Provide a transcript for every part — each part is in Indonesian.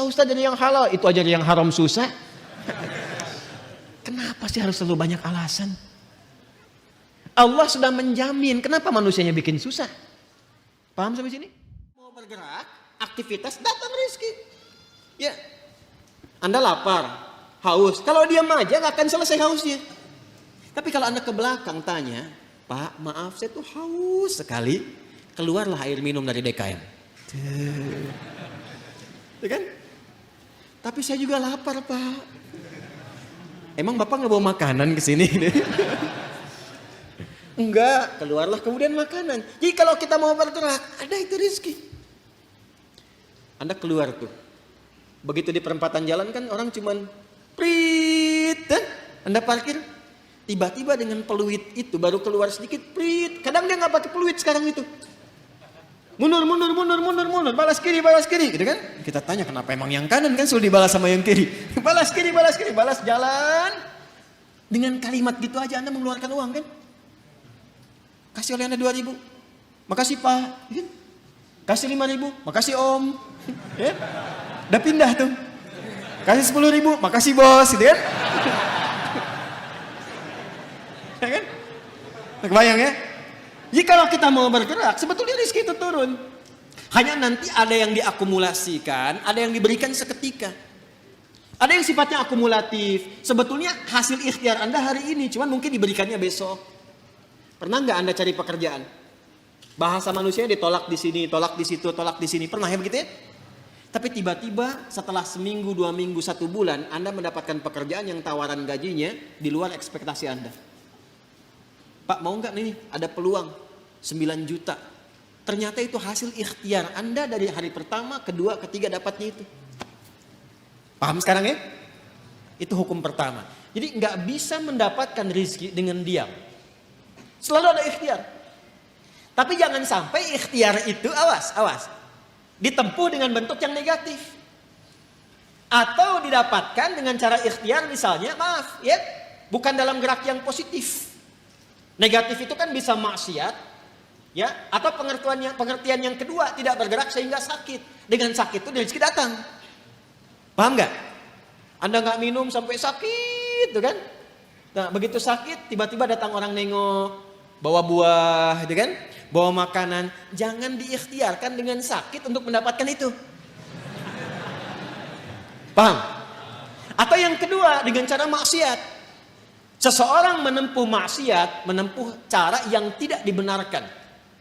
Ustaz dari yang halal, itu aja yang haram susah. Kenapa sih harus selalu banyak alasan? Allah sudah menjamin, kenapa manusianya bikin susah? Paham sampai sini? Mau bergerak, aktivitas, datang rezeki. Ya, Anda lapar, haus. Kalau diam aja nggak akan selesai hausnya. Tapi kalau Anda ke belakang tanya, Pak, maaf saya tuh haus sekali. Keluarlah air minum dari DKM. Ya kan? Tapi saya juga lapar, Pak. Emang Bapak nggak bawa makanan ke sini? Enggak, keluarlah kemudian makanan. Jadi kalau kita mau bergerak, ada itu rezeki. Anda keluar tuh. Begitu di perempatan jalan kan orang cuman prit, Anda parkir. Tiba-tiba dengan peluit itu baru keluar sedikit prit. Kadang dia nggak pakai peluit sekarang itu. Mundur, balas kiri, gitu kan? Kita tanya kenapa emang yang kanan kan sudah dibalas sama yang kiri. Balas kiri, balas jalan. Dengan kalimat gitu aja Anda mengeluarkan uang kan? Kasih oleh Anda 2.000. Makasih Pak. Kasih 5.000. Makasih Om. Ya? Udah pindah tuh. Kasih 10.000. Makasih Bos, gitu kan? Ya kan? Kebayang ya? Jadi kalau kita mau bergerak, sebetulnya rezeki itu turun. Hanya nanti ada yang diakumulasikan, ada yang diberikan seketika. Ada yang sifatnya akumulatif. Sebetulnya hasil ikhtiar Anda hari ini, cuman mungkin diberikannya besok. Pernah nggak Anda cari pekerjaan? Bahasa manusia ditolak di sini, tolak di situ, tolak di sini. Pernah ya begitu ya? Tapi tiba-tiba setelah seminggu, 2 minggu, 1 bulan, Anda mendapatkan pekerjaan yang tawaran gajinya di luar ekspektasi Anda. Pak mau nggak nih ada peluang 9 juta. Ternyata itu hasil ikhtiar Anda dari hari pertama, kedua, ketiga dapatnya itu. Paham sekarang ya? Itu hukum pertama. Jadi nggak bisa mendapatkan rezeki dengan diam. Selalu ada ikhtiar. Tapi jangan sampai ikhtiar itu awas. Ditempuh dengan bentuk yang negatif. Atau didapatkan dengan cara ikhtiar misalnya maaf ya, bukan dalam gerak yang positif. Negatif itu kan bisa maksiat, ya, atau pengertian yang kedua tidak bergerak sehingga sakit. Dengan sakit itu rezeki datang. Paham nggak? Anda nggak minum sampai sakit, tuh kan? Nah begitu sakit, tiba-tiba datang orang nengok, bawa buah, gitu kan? Bawa makanan. Jangan diikhtiarkan dengan sakit untuk mendapatkan itu. Paham? Atau yang kedua dengan cara maksiat. Seseorang menempuh maksiat, menempuh cara yang tidak dibenarkan,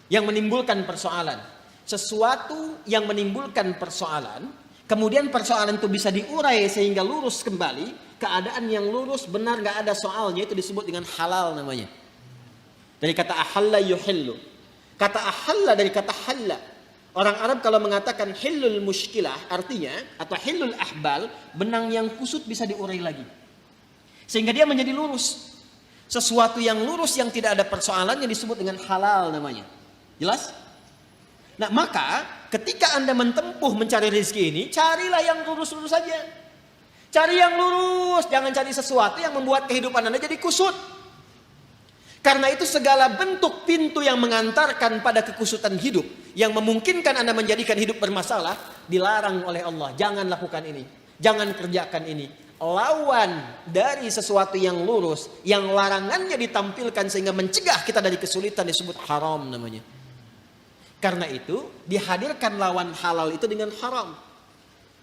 yang menimbulkan persoalan. Sesuatu yang menimbulkan persoalan, kemudian persoalan itu bisa diurai sehingga lurus kembali, keadaan yang lurus benar gak ada soalnya, itu disebut dengan halal namanya. Dari kata ahalla yuhillu. Kata ahalla dari kata halla. Orang Arab kalau mengatakan hillul mushkilah artinya, atau hillul ahbal, benang yang kusut bisa diurai lagi. Sehingga dia menjadi lurus. Sesuatu yang lurus yang tidak ada persoalannya disebut dengan halal namanya. Jelas? Nah maka ketika Anda mentempuh mencari rezeki ini, carilah yang lurus-lurus saja. Cari yang lurus, jangan cari sesuatu yang membuat kehidupan Anda jadi kusut. Karena itu segala bentuk pintu yang mengantarkan pada kekusutan hidup, yang memungkinkan Anda menjadikan hidup bermasalah, dilarang oleh Allah. Jangan lakukan ini, jangan kerjakan ini. Lawan dari sesuatu yang lurus, yang larangannya ditampilkan sehingga mencegah kita dari kesulitan disebut haram namanya. Karena itu dihadirkan lawan halal itu dengan haram.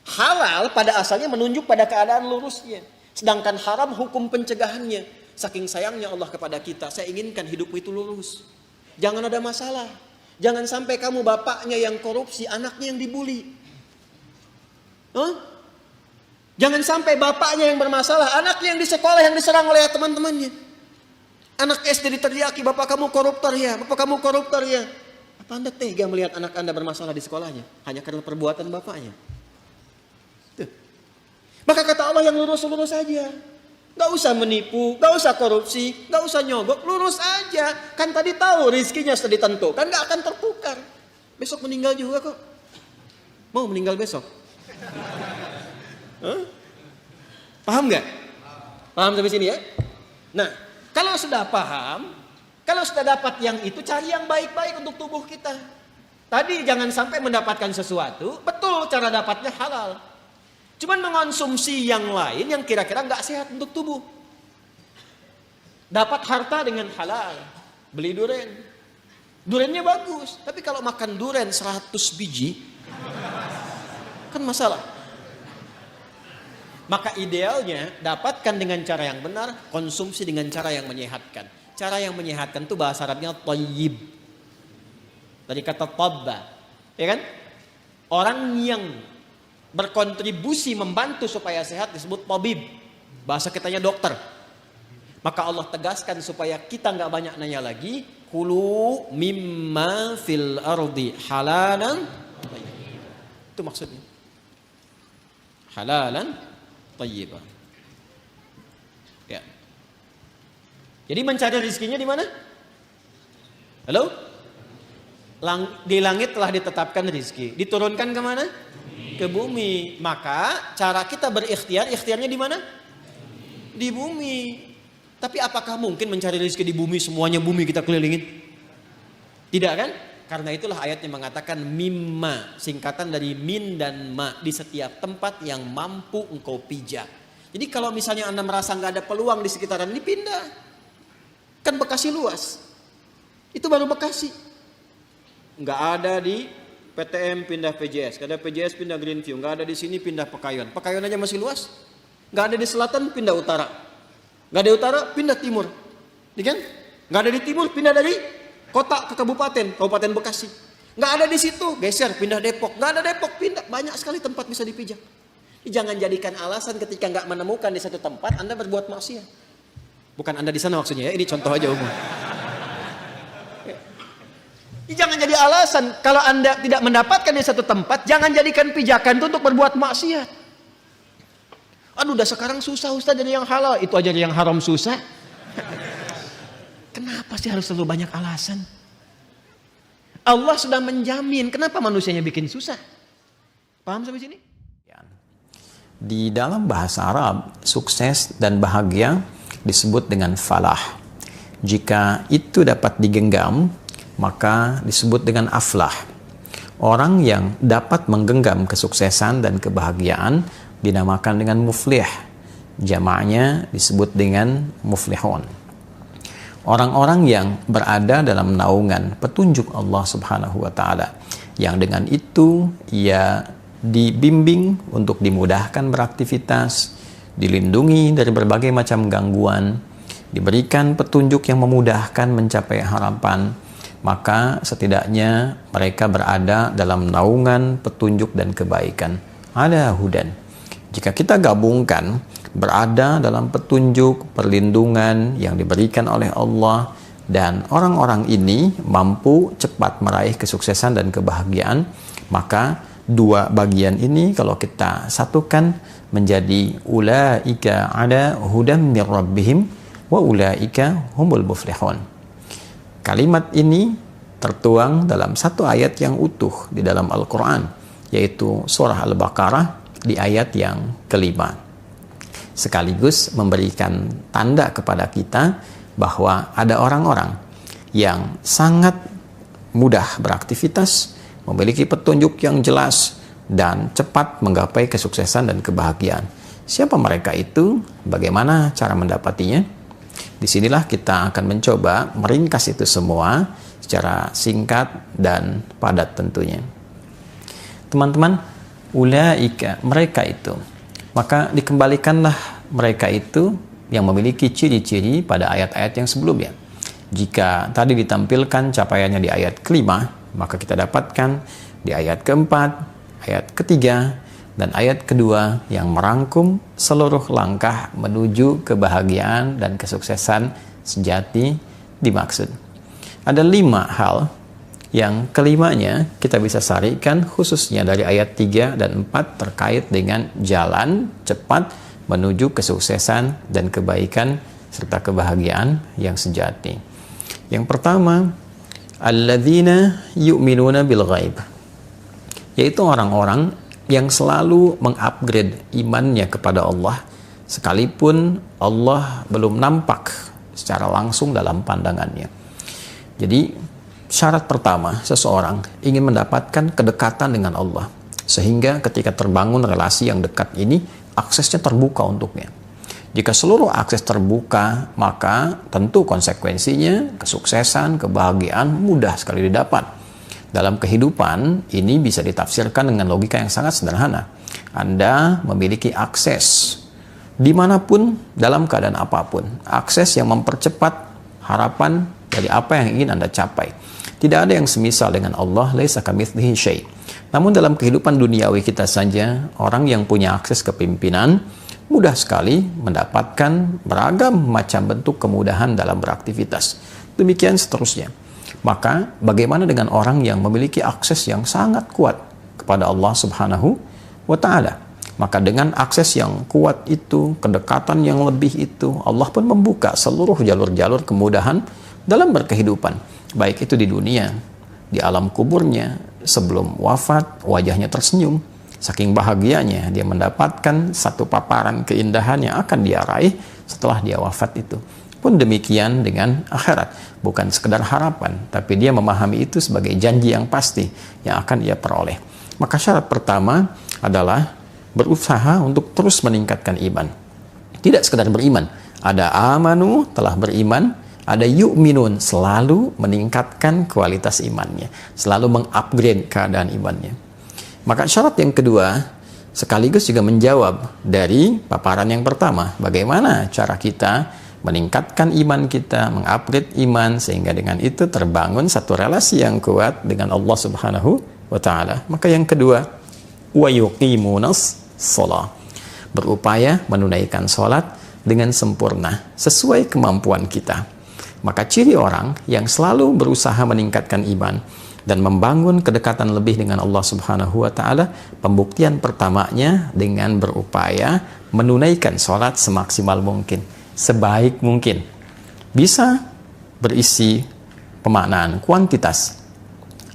Halal pada asalnya menunjuk pada keadaan lurusnya. Sedangkan haram hukum pencegahannya. Saking sayangnya Allah kepada kita, saya inginkan hidupmu itu lurus. Jangan ada masalah. Jangan sampai kamu bapaknya yang korupsi, anaknya yang dibully. Jangan sampai bapaknya yang bermasalah, anaknya yang di sekolah yang diserang oleh teman-temannya. Anak SD diteriaki, bapak kamu koruptor ya, bapak kamu koruptor ya. Apa Anda tega melihat anak Anda bermasalah di sekolahnya? Hanya karena perbuatan bapaknya. Tuh. Maka kata Allah yang lurus-lurus saja. Gak usah menipu, gak usah korupsi, gak usah nyogok, lurus aja. Kan tadi tahu rizkinya sudah ditentukan, gak akan tertukar. Besok meninggal juga kok. Mau meninggal besok? Paham nggak? Paham sampai sini ya? Nah, kalau sudah paham, kalau sudah dapat yang itu, cari yang baik-baik untuk tubuh kita. Tadi jangan sampai mendapatkan sesuatu, betul cara dapatnya halal. Cuman mengonsumsi yang lain yang kira-kira nggak sehat untuk tubuh. Dapat harta dengan halal, beli durian. Duriannya bagus, tapi kalau makan durian 100 biji, kan masalah. Maka idealnya dapatkan dengan cara yang benar, konsumsi dengan cara yang menyehatkan. Cara yang menyehatkan itu bahasa Arabnya thayyib. Dari kata tabba, ya kan? Orang yang berkontribusi membantu supaya sehat disebut tabib. Bahasa kitanya dokter. Maka Allah tegaskan supaya kita nggak banyak nanya lagi, kulu mimma fil ardi halalan thayyib. Itu maksudnya. Halalan thayyibah. Ya. Jadi mencari rezekinya di mana? Halo? Di langit telah ditetapkan rezeki. Diturunkan ke mana? Ke bumi. Maka cara kita berikhtiar, ikhtiarnya di mana? Di bumi. Tapi apakah mungkin mencari rezeki di bumi, semuanya bumi kita kelilingin? Tidak kan? Karena itulah ayatnya mengatakan mimma, singkatan dari min dan ma, di setiap tempat yang mampu engkau pijak. Jadi kalau misalnya Anda merasa nggak ada peluang di sekitaran ini, pindah. Kan Bekasi luas. Itu baru Bekasi. Nggak ada di PTM pindah PJS, nggak ada PJS pindah Greenview, nggak ada di sini pindah Pekayon. Pekayon aja masih luas. Nggak ada di selatan pindah utara. Nggak ada utara pindah timur. Iya kan? Nggak ada di timur pindah dari kota ke kabupaten, Kabupaten Bekasi. Nggak ada di situ, geser pindah Depok. Nggak ada Depok, pindah. Banyak sekali tempat bisa dipijak. Jangan jadikan alasan ketika nggak menemukan di satu tempat Anda berbuat maksiat. Bukan Anda di sana maksudnya ya, ini contoh aja umum. Jangan jadi alasan kalau Anda tidak mendapatkan di satu tempat, jangan jadikan pijakan itu untuk berbuat maksiat. Aduh, udah sekarang susah Ustaz jadi yang halal, itu aja yang haram susah. Kenapa sih harus selalu banyak alasan? Allah sudah menjamin, kenapa manusianya bikin susah? Paham sampai sini? Di dalam bahasa Arab, sukses dan bahagia disebut dengan falah. Jika itu dapat digenggam, maka disebut dengan aflah. Orang yang dapat menggenggam kesuksesan dan kebahagiaan dinamakan dengan muflih. Jamaknya disebut dengan muflihun. Orang-orang yang berada dalam naungan petunjuk Allah Subhanahu wa taala, yang dengan itu ia dibimbing untuk dimudahkan beraktivitas, dilindungi dari berbagai macam gangguan, diberikan petunjuk yang memudahkan mencapai harapan, maka setidaknya mereka berada dalam naungan petunjuk dan kebaikan. Ada hudan. Jika kita gabungkan berada dalam petunjuk, perlindungan yang diberikan oleh Allah, dan orang-orang ini mampu cepat meraih kesuksesan dan kebahagiaan, maka dua bagian ini kalau kita satukan menjadi ulaika ada hudam mir rabbihim wa ulaika humul muflihun. Kalimat ini tertuang dalam satu ayat yang utuh di dalam Al-Quran, yaitu surah Al-Baqarah di ayat yang kelima, sekaligus memberikan tanda kepada kita bahwa ada orang-orang yang sangat mudah beraktivitas, memiliki petunjuk yang jelas, dan cepat menggapai kesuksesan dan kebahagiaan. Siapa mereka itu? Bagaimana cara mendapatinya? Disinilah kita akan mencoba meringkas itu semua secara singkat dan padat tentunya. Teman-teman, ulaika, mereka itu. Maka dikembalikanlah mereka itu yang memiliki ciri-ciri pada ayat-ayat yang sebelumnya. Jika tadi ditampilkan capaiannya di ayat kelima, maka kita dapatkan di ayat keempat, ayat ketiga, dan ayat kedua yang merangkum seluruh langkah menuju kebahagiaan dan kesuksesan sejati dimaksud. Ada 5 hal yang kelimanya kita bisa sarikan khususnya dari ayat 3 dan 4 terkait dengan jalan cepat menuju kesuksesan dan kebaikan serta kebahagiaan yang sejati. Yang pertama, alladzina yu'minuna bil ghaib, yaitu orang-orang yang selalu mengupgrade imannya kepada Allah sekalipun Allah belum nampak secara langsung dalam pandangannya. Jadi syarat pertama seseorang ingin mendapatkan kedekatan dengan Allah, Sehingga ketika terbangun relasi yang dekat ini, aksesnya terbuka untuknya. Jika seluruh akses terbuka, maka tentu konsekuensinya kesuksesan, kebahagiaan mudah sekali didapat. Dalam kehidupan, ini bisa ditafsirkan dengan logika yang sangat sederhana. Anda memiliki akses dimanapun, dalam keadaan apapun. Akses yang mempercepat harapan dari apa yang ingin Anda capai. Tidak ada yang semisal dengan Allah, laisa kamitslihi syai'. Namun dalam kehidupan duniawi kita saja, orang yang punya akses kepimpinan mudah sekali mendapatkan beragam macam bentuk kemudahan dalam beraktivitas. Demikian seterusnya. Maka bagaimana dengan orang yang memiliki akses yang sangat kuat kepada Allah Subhanahu wa Ta'ala? Maka dengan akses yang kuat itu, kedekatan yang lebih itu, Allah pun membuka seluruh jalur-jalur kemudahan dalam berkehidupan. Baik itu di dunia, di alam kuburnya, sebelum wafat, wajahnya tersenyum. Saking bahagianya dia mendapatkan satu paparan keindahan yang akan dia raih setelah dia wafat itu. Pun demikian dengan akhirat. Bukan sekedar harapan, tapi dia memahami itu sebagai janji yang pasti yang akan ia peroleh. Maka syarat pertama adalah berusaha untuk terus meningkatkan iman. Tidak sekedar beriman. Ada amanu, telah beriman. Ada yu'minun, selalu meningkatkan kualitas imannya. Selalu mengupgrade keadaan imannya. Maka syarat yang kedua sekaligus juga menjawab dari paparan yang pertama. Bagaimana cara kita meningkatkan iman kita, mengupgrade iman, sehingga dengan itu terbangun satu relasi yang kuat dengan Allah Subhanahu wa Ta'ala. Maka yang kedua, wa yuqimunas shalah. Berupaya menunaikan sholat dengan sempurna, sesuai kemampuan kita. Maka ciri orang yang selalu berusaha meningkatkan iman dan membangun kedekatan lebih dengan Allah Subhanahu wa Ta'ala, pembuktian pertamanya dengan berupaya menunaikan sholat semaksimal mungkin, sebaik mungkin. Bisa berisi pemaknaan kuantitas.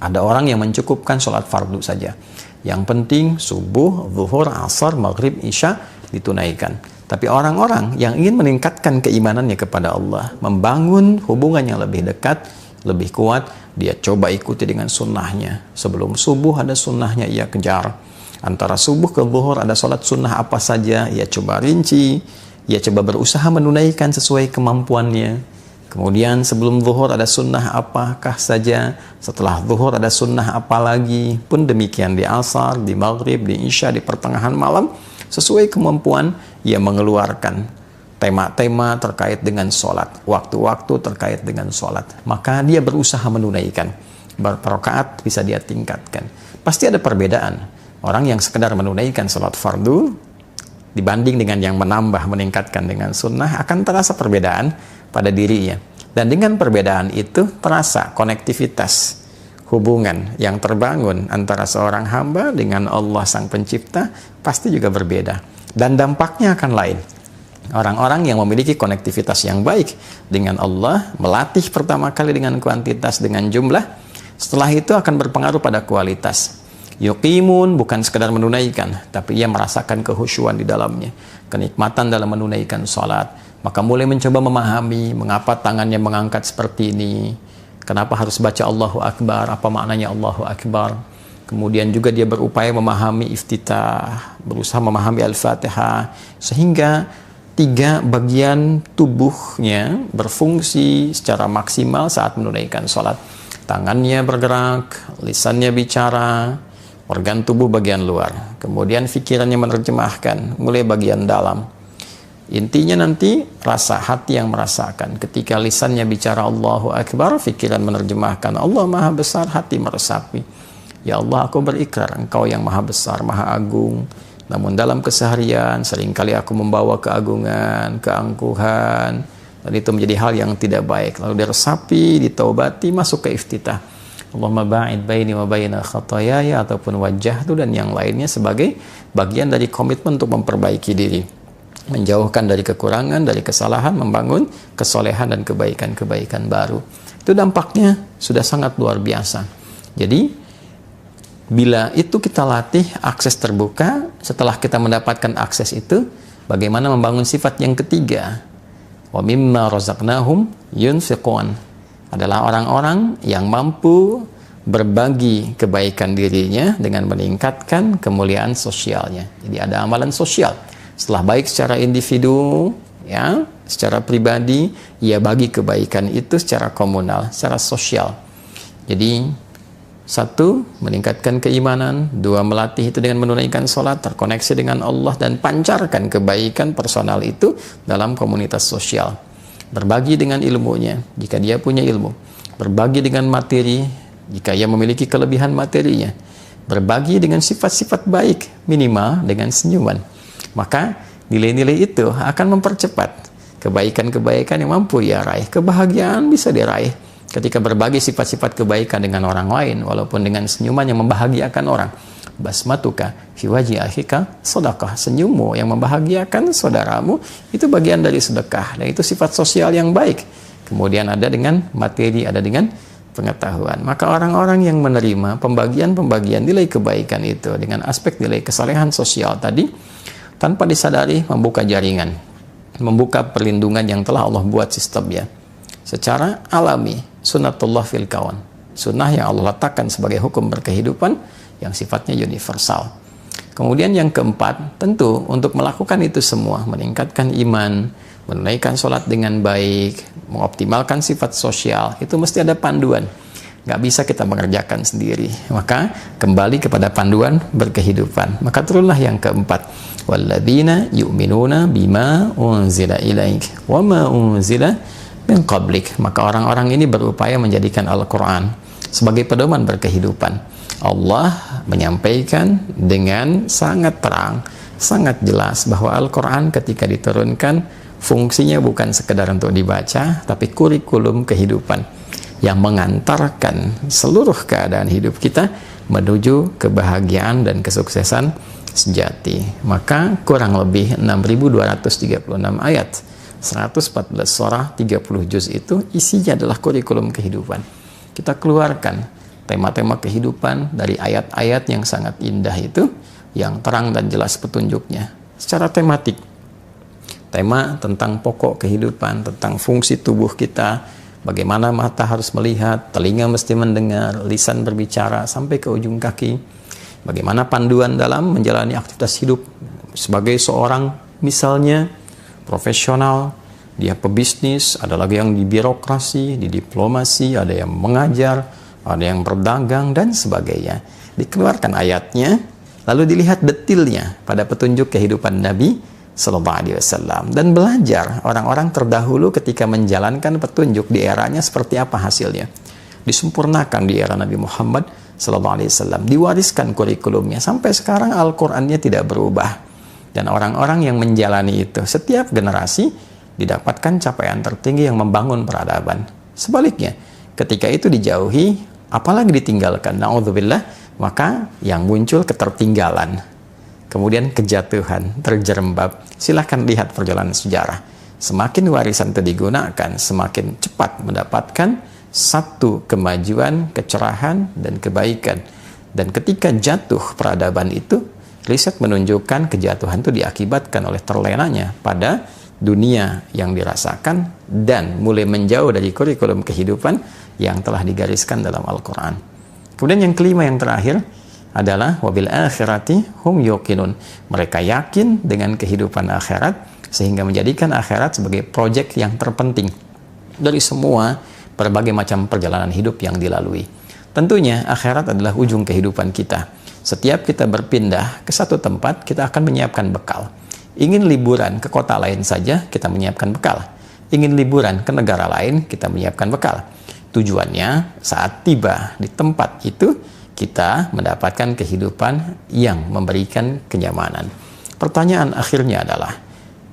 Ada orang yang mencukupkan sholat fardu saja. Yang penting subuh, zuhur, asar, maghrib, isya ditunaikan. Tapi orang-orang yang ingin meningkatkan keimanannya kepada Allah, membangun hubungan yang lebih dekat, lebih kuat, dia coba ikuti dengan sunnahnya. Sebelum subuh ada sunnahnya, ia kejar. Antara subuh ke zuhur ada sholat sunnah apa saja, ia coba rinci. Ia coba berusaha menunaikan sesuai kemampuannya. Kemudian sebelum zuhur ada sunnah apakah saja, setelah zuhur ada sunnah apa lagi. Pun demikian di asar, di maghrib, di isya, di pertengahan malam, sesuai kemampuan ia mengeluarkan tema-tema terkait dengan sholat, waktu-waktu terkait dengan sholat. Maka dia berusaha menunaikan. Berapa rakaat bisa dia tingkatkan. Pasti ada perbedaan. Orang yang sekedar menunaikan sholat fardu dibanding dengan yang menambah, meningkatkan dengan sunnah, akan terasa perbedaan pada dirinya. Dan dengan perbedaan itu terasa konektivitas hubungan yang terbangun antara seorang hamba dengan Allah Sang Pencipta pasti juga berbeda. Dan dampaknya akan lain. Orang-orang yang memiliki konektivitas yang baik dengan Allah, melatih pertama kali dengan kuantitas, dengan jumlah, setelah itu akan berpengaruh pada kualitas. Yuqimun bukan sekedar menunaikan, tapi ia merasakan kehusyuan di dalamnya, kenikmatan dalam menunaikan sholat. Maka mulai mencoba memahami mengapa tangannya mengangkat seperti ini, kenapa harus baca Allahu Akbar, apa maknanya Allahu Akbar. Kemudian juga dia berupaya memahami iftitah, berusaha memahami Al-Fatihah, sehingga 3 bagian tubuhnya berfungsi secara maksimal saat menunaikan sholat. Tangannya bergerak, lisannya bicara, organ tubuh bagian luar. Kemudian pikirannya menerjemahkan, mulai bagian dalam. Intinya nanti rasa hati yang merasakan. Ketika lisannya bicara Allahu Akbar, pikiran menerjemahkan Allah Maha Besar, hati meresapi. Ya Allah, aku berikrar Engkau yang Maha Besar, Maha Agung. Namun dalam keseharian seringkali aku membawa keagungan, keangkuhan, dan itu menjadi hal yang tidak baik. Lalu diresapi, ditaubati, masuk ke iftitah. Allahumma ba'id baini wa baina khatayaya, ataupun wajjahtu dan yang lainnya sebagai bagian dari komitmen untuk memperbaiki diri, menjauhkan dari kekurangan, dari kesalahan, membangun kesolehan dan kebaikan-kebaikan baru. Itu dampaknya sudah sangat luar biasa. Jadi bila itu kita latih akses terbuka, setelah kita mendapatkan akses itu, bagaimana membangun sifat yang ketiga? Wa mimma razaqnahum yunfiqun. Adalah orang-orang yang mampu berbagi kebaikan dirinya dengan meningkatkan kemuliaan sosialnya. Jadi ada amalan sosial. Setelah baik secara individu, ya, secara pribadi, ia bagi kebaikan itu secara komunal, secara sosial. Jadi, satu, meningkatkan keimanan. Dua, melatih itu dengan menunaikan sholat, terkoneksi dengan Allah, dan pancarkan kebaikan personal itu dalam komunitas sosial. Berbagi dengan ilmunya, jika dia punya ilmu. Berbagi dengan materi, jika ia memiliki kelebihan materinya. Berbagi dengan sifat-sifat baik, minimal dengan senyuman. Maka nilai-nilai itu akan mempercepat kebaikan-kebaikan yang mampu ia raih. Kebahagiaan bisa diraih ketika berbagi sifat-sifat kebaikan dengan orang lain, walaupun dengan senyuman yang membahagiakan orang. Basmatuka fi wajhi akhika sedekah. Senyummu yang membahagiakan saudaramu itu bagian dari sedekah, dan itu sifat sosial yang baik. Kemudian ada dengan materi, ada dengan pengetahuan. Maka orang-orang yang menerima pembagian-pembagian nilai kebaikan itu dengan aspek nilai kesalehan sosial tadi, tanpa disadari membuka jaringan, membuka perlindungan yang telah Allah buat sistemnya secara alami, sunnatullah fil kawan, sunnah yang Allah letakkan sebagai hukum berkehidupan yang sifatnya universal. Kemudian yang keempat, tentu untuk melakukan itu semua, meningkatkan iman, menunaikan sholat dengan baik, mengoptimalkan sifat sosial, itu mesti ada panduan. Nggak bisa kita mengerjakan sendiri. Maka kembali kepada panduan berkehidupan. Maka turunlah yang keempat. Walladzina yu'minuna bima unzila ilaik wa ma unzila min qablik. Maka orang-orang ini berupaya menjadikan Al-Quran sebagai pedoman berkehidupan. Allah menyampaikan dengan sangat terang, sangat jelas bahwa Al-Quran ketika diturunkan fungsinya bukan sekedar untuk dibaca, tapi kurikulum kehidupan yang mengantarkan seluruh keadaan hidup kita menuju kebahagiaan dan kesuksesan sejati. Maka kurang lebih 6.236 ayat, 114 surah, 30 juz itu isinya adalah kurikulum kehidupan. Kita keluarkan tema-tema kehidupan dari ayat-ayat yang sangat indah itu, yang terang dan jelas petunjuknya secara tematik. Tema tentang pokok kehidupan, tentang fungsi tubuh kita, bagaimana mata harus melihat, telinga mesti mendengar, lisan berbicara, sampai ke ujung kaki. Bagaimana panduan dalam menjalani aktivitas hidup sebagai seorang misalnya profesional, dia pebisnis, ada lagi yang di birokrasi, di diplomasi, ada yang mengajar, ada yang berdagang, dan sebagainya. Dikeluarkan ayatnya, lalu dilihat detailnya pada petunjuk kehidupan Nabi Sallallahu Alaihi Wasallam, dan belajar orang-orang terdahulu ketika menjalankan petunjuk di eranya seperti apa hasilnya. Disempurnakan di era Nabi Muhammad Sallallahu Alaihi Wasallam, diwariskan kurikulumnya sampai sekarang. Al-Qur'annya tidak berubah, dan orang-orang yang menjalani itu setiap generasi didapatkan capaian tertinggi yang membangun peradaban. Sebaliknya, ketika itu dijauhi, apalagi ditinggalkan, na'udzubillah, maka yang muncul ketertinggalan, kemudian kejatuhan, terjerembab. Silahkan lihat perjalanan sejarah. Semakin warisan itu digunakan, semakin cepat mendapatkan satu kemajuan, kecerahan, dan kebaikan. Dan ketika jatuh peradaban itu, riset menunjukkan kejatuhan itu diakibatkan oleh terlenanya pada dunia yang dirasakan dan mulai menjauh dari kurikulum kehidupan yang telah digariskan dalam Al-Quran. Kemudian yang kelima, yang terakhir adalah wabil akhirati hum yuqinun. Mereka yakin dengan kehidupan akhirat sehingga menjadikan akhirat sebagai proyek yang terpenting dari semua berbagai macam perjalanan hidup yang dilalui. Tentunya akhirat adalah ujung kehidupan kita. Setiap kita berpindah ke satu tempat, kita akan menyiapkan bekal. Ingin liburan ke kota lain saja, kita menyiapkan bekal. Ingin liburan ke negara lain, kita menyiapkan bekal. Tujuannya saat tiba di tempat itu, kita mendapatkan kehidupan yang memberikan kenyamanan. Pertanyaan akhirnya adalah,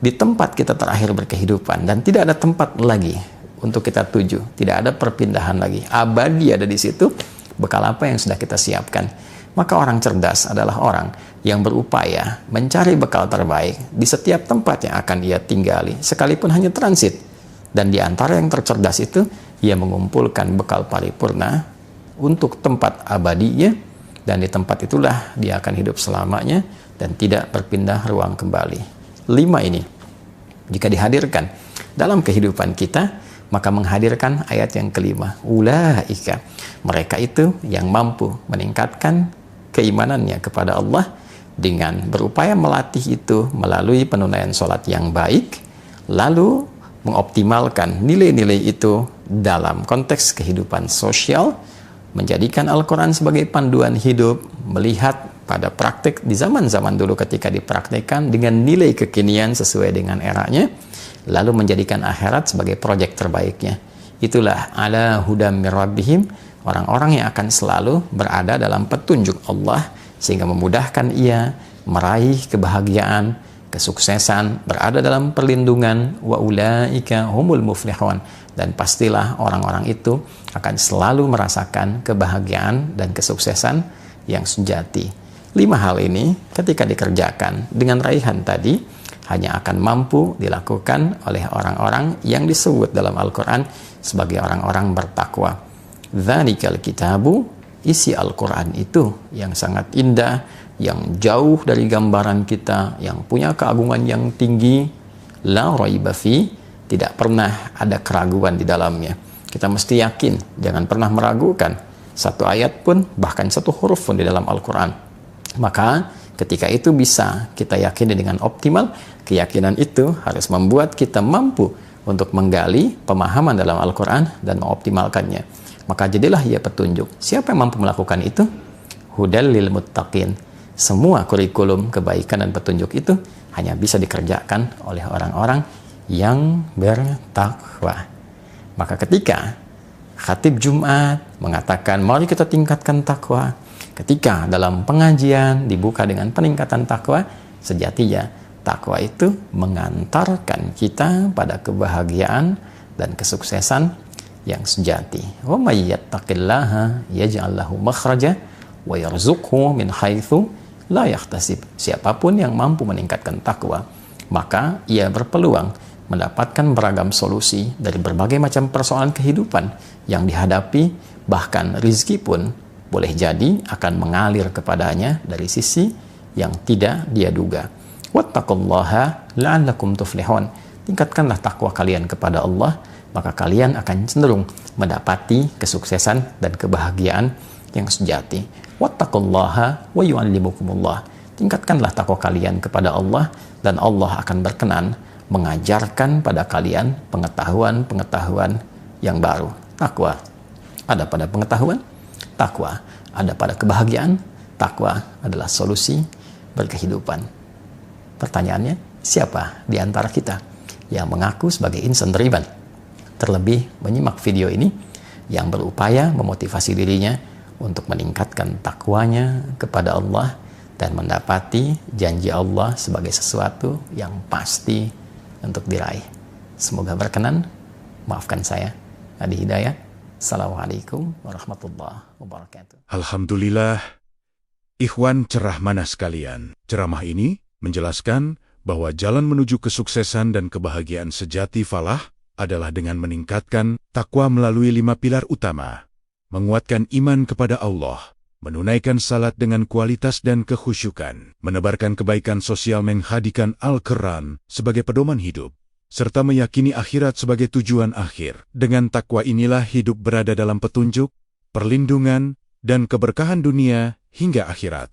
di tempat kita terakhir berkehidupan dan tidak ada tempat lagi untuk kita tuju, tidak ada perpindahan lagi, abadi ada di situ, bekal apa yang sudah kita siapkan? Maka orang cerdas adalah orang yang berupaya mencari bekal terbaik di setiap tempat yang akan ia tinggali, sekalipun hanya transit. Dan di antara yang tercerdas itu, ia mengumpulkan bekal paripurna untuk tempat abadinya, dan di tempat itulah dia akan hidup selamanya dan tidak berpindah ruang kembali. 5 ini, jika dihadirkan dalam kehidupan kita, maka menghadirkan ayat yang kelima. Ulaika, mereka itu yang mampu meningkatkan keimanannya kepada Allah dengan berupaya melatih itu melalui penunaian sholat yang baik, lalu mengoptimalkan nilai-nilai itu dalam konteks kehidupan sosial, menjadikan Al-Quran sebagai panduan hidup, melihat pada praktik di zaman-zaman dulu ketika dipraktikkan dengan nilai kekinian sesuai dengan eranya, lalu menjadikan akhirat sebagai proyek terbaiknya. Itulah ala hudam mir rabbihim, orang-orang yang akan selalu berada dalam petunjuk Allah sehingga memudahkan ia meraih kebahagiaan, kesuksesan, berada dalam perlindungan, wa ulaika humul muflihun, dan pastilah orang-orang itu akan selalu merasakan kebahagiaan dan kesuksesan yang sejati. 5 hal ini ketika dikerjakan dengan raihan tadi hanya akan mampu dilakukan oleh orang-orang yang disebut dalam Al-Quran sebagai orang-orang bertakwa. Dzalikal kitabu, isi Al-Quran itu yang sangat indah, yang jauh dari gambaran kita, yang punya keagungan yang tinggi, la raiba fi, tidak pernah ada keraguan di dalamnya. Kita mesti yakin, jangan pernah meragukan satu ayat pun, bahkan satu huruf pun di dalam Al-Quran. Maka ketika itu bisa kita yakini dengan optimal, keyakinan itu harus membuat kita mampu untuk menggali pemahaman dalam Al-Quran dan mengoptimalkannya. Maka jadilah ia petunjuk. Siapa yang mampu melakukan itu? Hudal lil muttaqin. Semua kurikulum kebaikan dan petunjuk itu hanya bisa dikerjakan oleh orang-orang yang bertakwa. Maka ketika khatib Jumat mengatakan mari kita tingkatkan takwa, ketika dalam pengajian dibuka dengan peningkatan takwa, sejatinya takwa itu mengantarkan kita pada kebahagiaan dan kesuksesan yang sejati. Wa may yattaqillaha yaj'al lahu makhraja wa yarzuqhu min haitsu la yahtasib. Siapapun yang mampu meningkatkan takwa, maka ia berpeluang mendapatkan beragam solusi dari berbagai macam persoalan kehidupan yang dihadapi, bahkan rizki pun boleh jadi akan mengalir kepadanya dari sisi yang tidak dia duga. Wattaqullaha la'allakum tuflihun. Tingkatkanlah takwa kalian kepada Allah, maka kalian akan cenderung mendapati kesuksesan dan kebahagiaan yang sejati. Wattaqullaha wa yu'allimukumullah. Tingkatkanlah takwa kalian kepada Allah, dan Allah akan berkenan mengajarkan pada kalian pengetahuan-pengetahuan yang baru. Takwa ada pada pengetahuan, takwa ada pada kebahagiaan, takwa adalah solusi berkehidupan. Pertanyaannya, siapa di antara kita yang mengaku sebagai insan beriman? Terlebih menyimak video ini yang berupaya memotivasi dirinya untuk meningkatkan takwanya kepada Allah dan mendapati janji Allah sebagai sesuatu yang pasti untuk diraih. Semoga berkenan. Maafkan saya, Adi Hidayat. Assalamualaikum warahmatullahi wabarakatuh. Alhamdulillah, ikhwan cerah mana sekalian. Ceramah ini menjelaskan bahwa jalan menuju kesuksesan dan kebahagiaan sejati falah adalah dengan meningkatkan takwa melalui 5 pilar utama. Menguatkan iman kepada Allah, menunaikan salat dengan kualitas dan kekhusyukan, menebarkan kebaikan sosial, menghadirkan Al-Quran sebagai pedoman hidup, serta meyakini akhirat sebagai tujuan akhir. Dengan takwa inilah hidup berada dalam petunjuk, perlindungan, dan keberkahan dunia hingga akhirat.